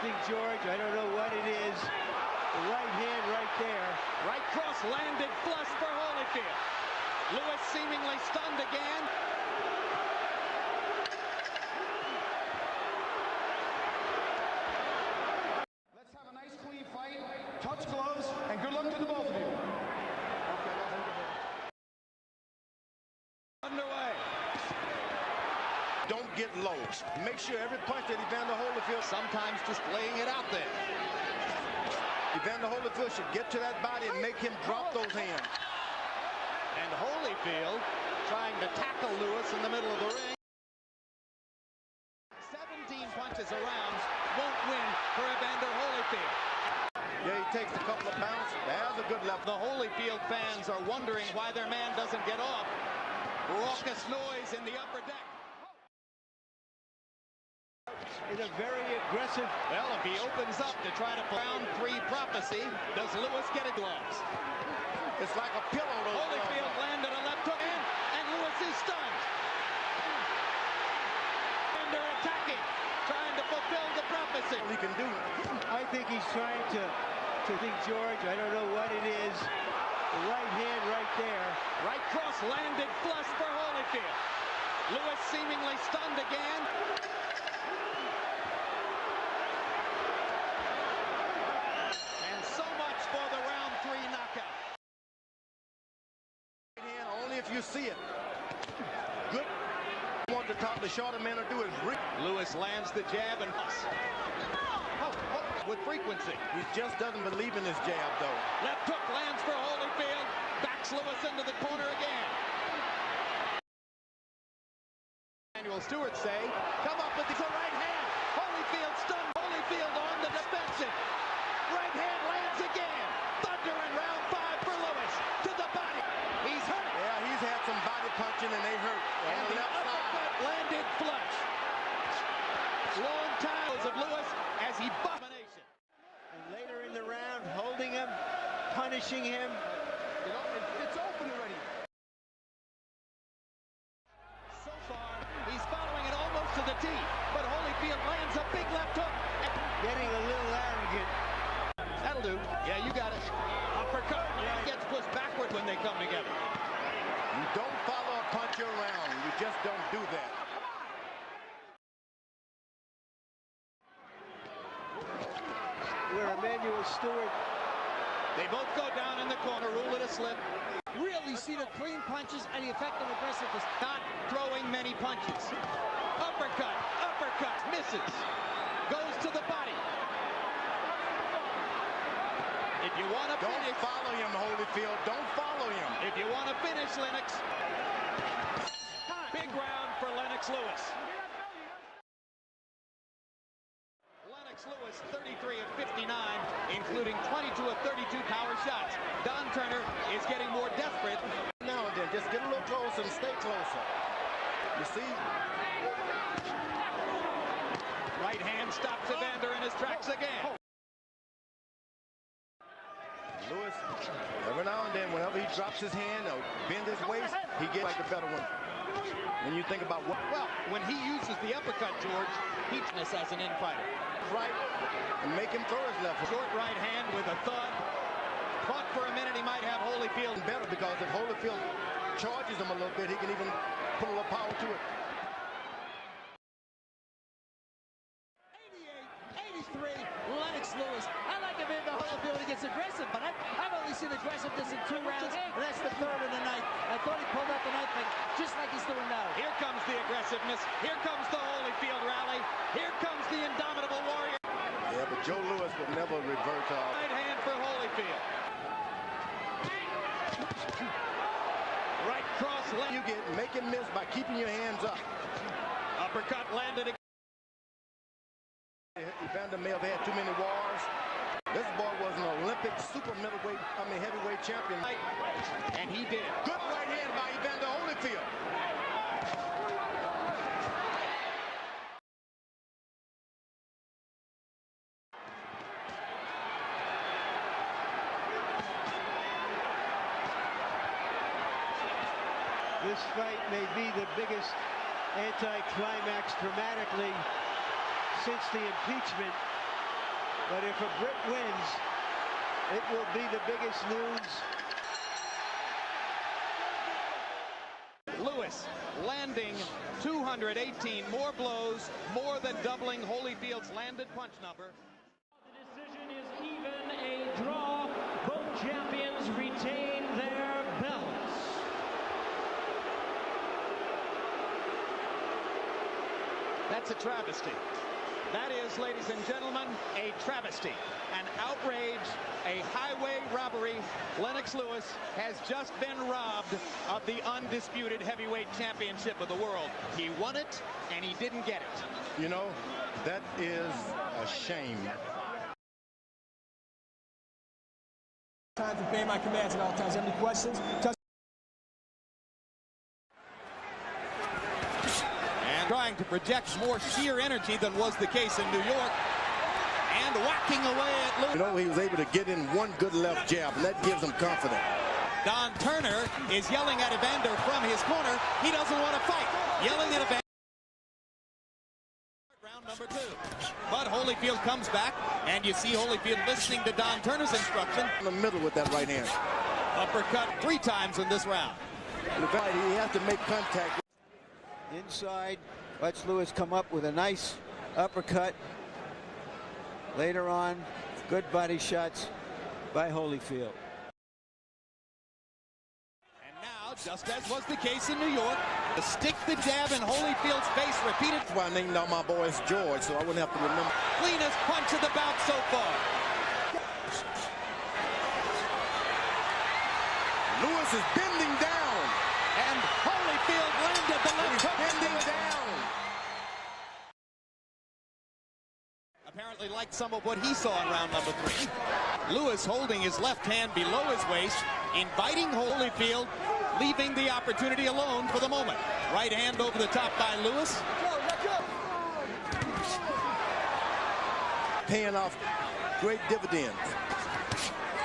George, I don't know what it is. The right hand right there. Right cross landed flush for Holyfield. Lewis seemingly stunned again. Let's have a nice clean fight. Touch gloves and good luck to the both of you. Underway. Don't get low. Make sure every punch that Evander Holyfield, Sometimes just laying it out there. Evander Holyfield should get to that body and make him drop those hands. And Holyfield trying to tackle Lewis in the middle of the ring. 17 punches around won't win for Evander Holyfield. Yeah, he takes a couple of bounces. That's a good left. The Holyfield fans are wondering why their man doesn't get off. Raucous noise in the upper deck. In a very aggressive. Well, if he opens up to try to round 3 prophecy, does Lewis get it gloves? It's like a pillow. Holyfield landed a left hook and Lewis is stunned. And they're attacking, trying to fulfill the prophecy. He can do. I think he's trying to think, George, I don't know what it is. The right hand right there. Right cross landed flush for Holyfield. Lewis seemingly stunned again. And so much for the round 3 knockout. Hand only if you see it. Good. What the top, the shorter man to do is Lewis lands the jab and with frequency. He just doesn't believe in his jab, though. Left hook lands for Holyfield. Backs Lewis into the corner again. Manuel Stewart say, come up with the right hand. Holyfield stunned. Holyfield on the defensive. Right hand lands again. Thunder in round 5 for Lewis. To the body. He's hurt. Yeah, he's had some body punching and they hurt. And the uppercut landed flush. Long times of Lewis as he buffed. And later in the round, holding him, punishing him. You know, it's open already. So far, he's following it almost to the tee, but Holyfield lands a big left hook. Getting a little arrogant. That'll do. Yeah, you got it. Uppercut. Yeah, gets pushed backward when they come together. You don't follow a punch around. You just don't do that. Where Emmanuel Stewart. They both go down in the corner, rule it a slip. Really see the clean punches and the effective aggressiveness. Not throwing many punches. Uppercut, misses. Goes to the body. If you want to finish, don't follow him, Holyfield. Don't follow him. If you want to finish, Lennox. Big round for Lennox Lewis. Lennox Lewis, 33 of 59, including 22 of 32 power shots. Don Turner is getting more desperate. Now and then, just get a little closer and stay closer. You see? Right hand stops Evander in his tracks again. Lewis, every now and then, whenever he drops his hand or bends his waist, he gets like a better one. When you think about what... Well, when he uses the uppercut, George, heatness as an in-fighter. Right, and make him throw his left. Short right hand with a thud. Thought for a minute he might have Holyfield Better because if Holyfield charges him a little bit, he can even put a little power to it. 88, 83, Lennox Lewis. I like Evander Holyfield. He gets aggressive, but I've only seen aggressiveness in 2 rounds, and that's the 3rd of the night. I thought he pulled out the knife just like he's doing now. Here comes the aggressiveness. Here comes the Holyfield rally. Here comes the indomitable warrior. Yeah, but Joe Lewis would never revert to our... Right hand for Holyfield. Right cross. You make him miss by keeping your hands up. Uppercut landed again. Evander may have had too many wars. This boy was an Olympic heavyweight champion. And he did. Good right hand by Evander Holyfield. This fight may be the biggest anticlimax dramatically since the impeachment But if a Brit wins, it will be the biggest news. Lewis landing 218 more blows, more than doubling Holyfield's landed punch number. The decision is even, a draw. Both champions retain their belts. That's a travesty. That is, ladies and gentlemen, a travesty, an outrage, a highway robbery. Lennox Lewis has just been robbed of the undisputed heavyweight championship of the world. He won it, and he didn't get it. You know, that is a shame. Time to obey my commands at all times. Any questions? And trying to project more sheer energy than was the case in New York. And whacking away at Lewis. You know, he was able to get in one good left jab, and that gives him confidence. Don Turner is yelling at Evander from his corner. He doesn't want to fight. Yelling at Evander. Round number 2. But Holyfield comes back, and you see Holyfield listening to Don Turner's instruction. In the middle with that right hand. Uppercut 3 times in this round. He has to make contact. Inside, watch Lewis come up with a nice uppercut. Later on, good body shots by Holyfield. And now, just as was the case in New York, to stick the jab in Holyfield's face repeated. That's why I named out my boy as George, so I wouldn't have to remember. Cleanest punch of the bout so far. Lewis is bending down. And Holyfield landed the left hook. Bending down. Apparently like some of what he saw in round number 3. Lewis holding his left hand below his waist, inviting Holyfield, leaving the opportunity alone for the moment. Right hand over the top by Lewis. Paying off great dividends.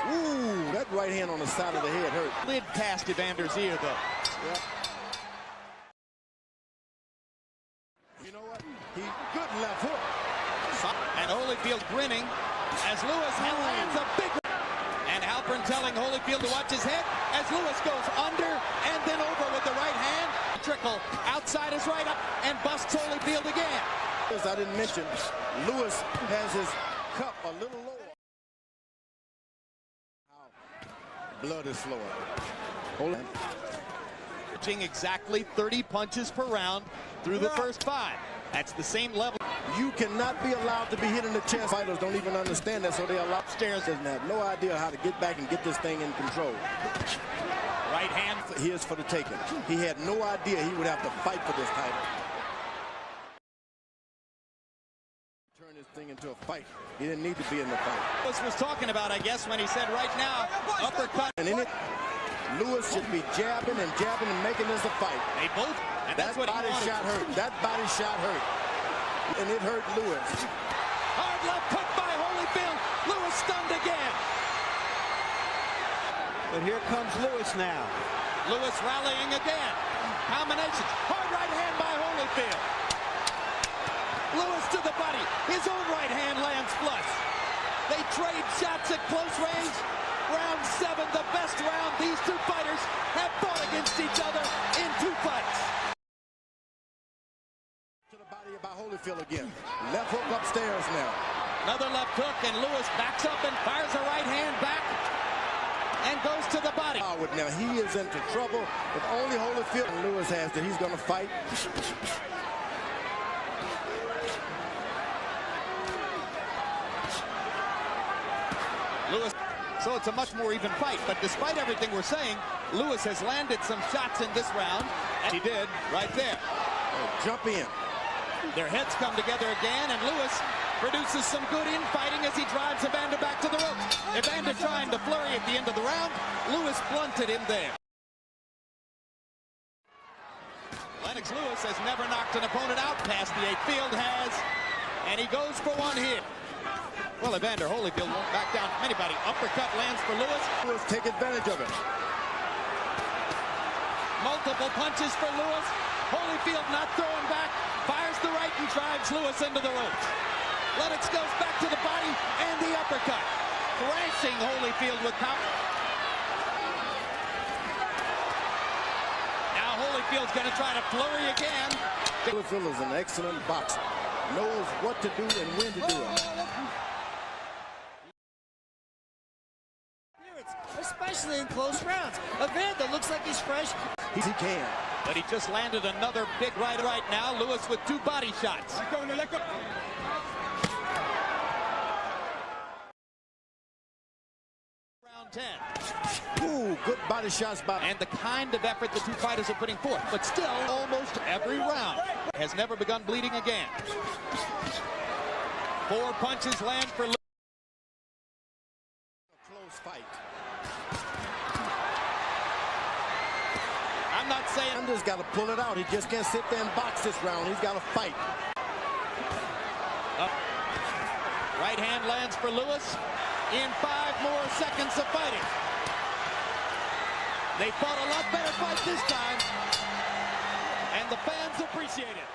Ooh, that right hand on the side of the head hurt. Lid past Evander's ear, though. Yep. You know what? Good left hook. And Holyfield grinning as Lewis lands a big one. And Halpern telling Holyfield to watch his head as Lewis goes under and then over with the right hand. Trickle outside his right up and busts Holyfield again. As I didn't mention, Lewis has his cup a little lower. Blood is flowing. Hold on. Pitching exactly 30 punches per round through the first 5. That's the same level. You cannot be allowed to be hit in the chest. Fighters don't even understand that, so they allow upstairs. Doesn't have no idea how to get back and get this thing in control. Right hand. Here's for the taking. He had no idea he would have to fight for this title. Turn this thing into a fight. He didn't need to be in the fight. Lewis was talking about, I guess, when he said right now, uppercut. And in it, Lewis should be jabbing and making this a fight. They both, and that's what he wanted. That body shot hurt. That body shot hurt. And it hurt Lewis. Hard left hook by Holyfield. Lewis stunned again. But here comes Lewis now. Lewis rallying again. Combination. Hard right hand by Holyfield. Lewis to the body. His own right hand lands flush. They trade shots at close range. Round 7, the best round. These two fighters have fought against each other in 2 fights. To the body by Holyfield again. Left hook upstairs now. Another left hook, and Lewis backs up and fires a right hand back and goes to the body. Now he is into trouble. If only Holyfield and Lewis has that he's going to fight. Lewis, so it's a much more even fight, but despite everything we're saying, Lewis has landed some shots in this round, and he did right there. Jump in. Their heads come together again, and Lewis produces some good infighting as he drives Evander back to the ropes. Evander trying to flurry at the end of the round. Lewis blunted him there. Lennox Lewis has never knocked an opponent out past the 8th. Field has, and he goes for one here. Well, Evander Holyfield won't back down from anybody. Uppercut lands for Lewis. Lewis take advantage of it. Multiple punches for Lewis. Holyfield not throwing back. Fires the right and drives Lewis into the ropes. Lennox goes back to the body, and uppercut. Thrashing Holyfield with power. Now Holyfield's going to try to flurry again. Holyfield is an excellent boxer. Knows what to do and when to do it. Especially in close rounds. Evander looks like he's fresh. He can. But he just landed another big right now. Lewis with 2 body shots. Let go. Round 10. Ooh, good body shots by. And the kind of effort the two fighters are putting forth. But still, almost every round has never begun bleeding again. 4 punches land for Lewis. Close fight. I'm not saying Evander's got to pull it out. He just can't sit there and box this round. He's got to fight. Right hand lands for Lewis in 5 more seconds of fighting. They fought a lot better fight this time, and the fans appreciate it.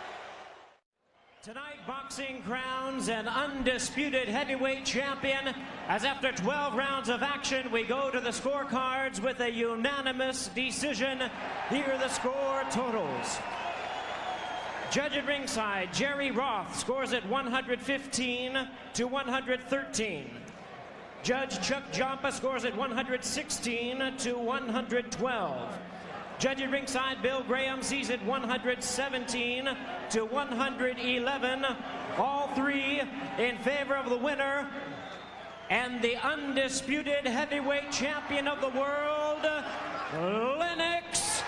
Tonight, boxing crowns an undisputed heavyweight champion, as after 12 rounds of action, we go to the scorecards with a unanimous decision. Here are the score totals. Judge at ringside, Jerry Roth scores at 115 to 113. Judge Chuck Joppa scores at 116 to 112. Judge at ringside, Bill Graham sees it 117 to 111. All 3 in favor of the winner and the undisputed heavyweight champion of the world, Lennox.